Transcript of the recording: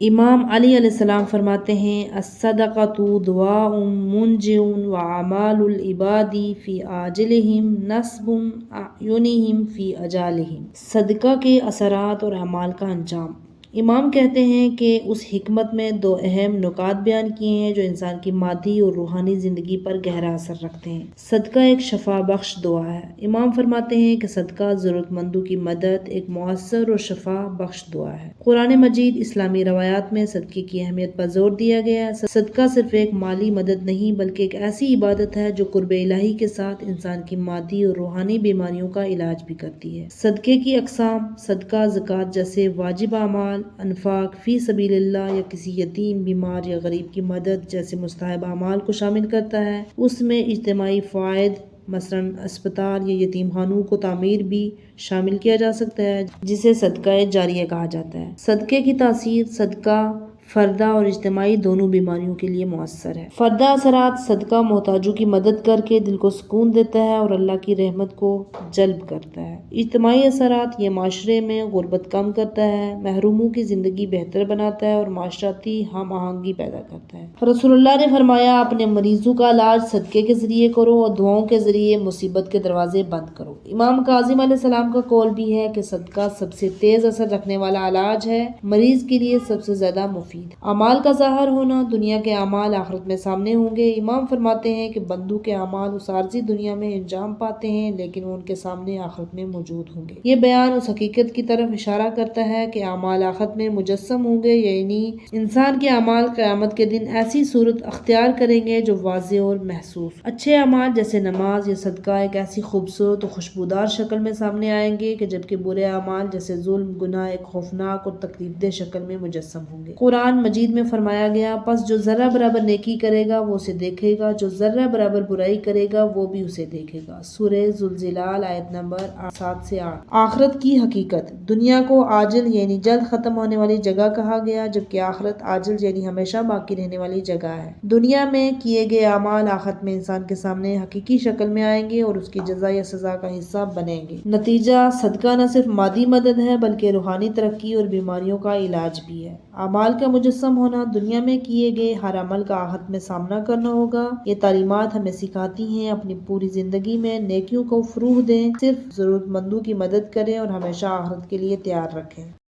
امام علی علیہ السلام فرماتے ہیں الصدقۃ دعاء منجع وعمال العباد فی عاجلہم نصب اعینہم فی اجالہم۔ صدقہ کے اثرات اور اعمال کا انجام۔ امام کہتے ہیں کہ اس حکمت میں دو اہم نکات بیان کیے ہیں جو انسان کی مادی اور روحانی زندگی پر گہرا اثر رکھتے ہیں۔ صدقہ ایک شفا بخش دعا ہے۔ امام فرماتے ہیں کہ صدقہ ضرورت مندوں کی مدد ایک مؤثر اور شفا بخش دعا ہے۔ قرآن مجید اسلامی روایات میں صدقے کی اہمیت پر زور دیا گیا ہے۔ صدقہ صرف ایک مالی مدد نہیں بلکہ ایک ایسی عبادت ہے جو قرب الہی کے ساتھ انسان کی مادی اور روحانی بیماریوں کا علاج بھی کرتی ہے۔ صدقے کی اقسام: صدقہ زکوٰۃ جیسے واجب اعمال، انفاق فی سبیل اللہ یا کسی یتیم، بیمار یا غریب کی مدد جیسے مستحب اعمال کو شامل کرتا ہے۔ اس میں اجتماعی فوائد مثلاً اسپتال یا یتیم خانوں کو تعمیر بھی شامل کیا جا سکتا ہے جسے صدقہ جاریہ کہا جاتا ہے۔ صدقے کی تاثیر: صدقہ فردہ اور اجتماعی دونوں بیماریوں کے لیے مؤثر ہے۔ فردہ اثرات: صدقہ محتاجوں کی مدد کر کے دل کو سکون دیتا ہے اور اللہ کی رحمت کو جلب کرتا ہے۔ اجتماعی اثرات: یہ معاشرے میں غربت کم کرتا ہے، محروموں کی زندگی بہتر بناتا ہے اور معاشرتی ہم آہنگی پیدا کرتا ہے۔ رسول اللہ نے فرمایا، اپنے مریضوں کا علاج صدقے کے ذریعے کرو اور دعاؤں کے ذریعے مصیبت کے دروازے بند کرو۔ امام کاظم علیہ السلام کا قول بھی ہے کہ صدقہ سب سے تیز اثر رکھنے والا علاج ہے، مریض کے لیے سب سے زیادہ مفید۔ اعمال کا ظاہر ہونا: دنیا کے اعمال آخرت میں سامنے ہوں گے۔ امام فرماتے ہیں کہ بندوں کے اعمال اس عارضی دنیا میں انجام پاتے ہیں لیکن وہ ان کے سامنے آخرت میں موجود ہوں گے۔ یہ بیان اس حقیقت کی طرف اشارہ کرتا ہے کہ اعمال آخرت میں مجسم ہوں گے، یعنی انسان کے اعمال قیامت کے دن ایسی صورت اختیار کریں گے جو واضح اور محسوس۔ اچھے اعمال جیسے نماز یا صدقہ ایک ایسی خوبصورت اور خوشبودار شکل میں سامنے آئیں گے کہ جبکہ برے اعمال جیسے ظلم، گناہ ایک خوفناک اور تکلیف دہ شکل میں مجسم ہوں گے۔ قرآن مجید میں فرمایا گیا، پس جو ذرہ برابر نیکی کرے گا وہ اسے دیکھے گا، جو ذرہ برابر برائی کرے گا وہ بھی اسے دیکھے گا۔ سورہ زلزلہ آیت نمبر 7 سے 8۔ آخرت کی حقیقت: دنیا کو عاجل یعنی جلد ختم ہونے والی جگہ کہا گیا جبکہ آخرت عاجل یعنی ہمیشہ باقی رہنے والی جگہ ہے۔ دنیا میں کیے گئے اعمال آخرت میں انسان کے سامنے حقیقی شکل میں آئیں گے اور اس کی جزا یا سزا کا حصہ بنیں گے۔ نتیجہ: صدقہ نہ صرف مادی مدد ہے بلکہ روحانی ترقی اور بیماریوں کا علاج بھی ہے۔ اعمال کا مجسم ہونا: دنیا میں کیے گئے ہر عمل کا آخرت میں سامنا کرنا ہوگا۔ یہ تعلیمات ہمیں سکھاتی ہیں اپنی پوری زندگی میں نیکیوں کو فروغ دیں، صرف ضرورت مندوں کی مدد کریں اور ہمیشہ آخرت کے لیے تیار رکھیں۔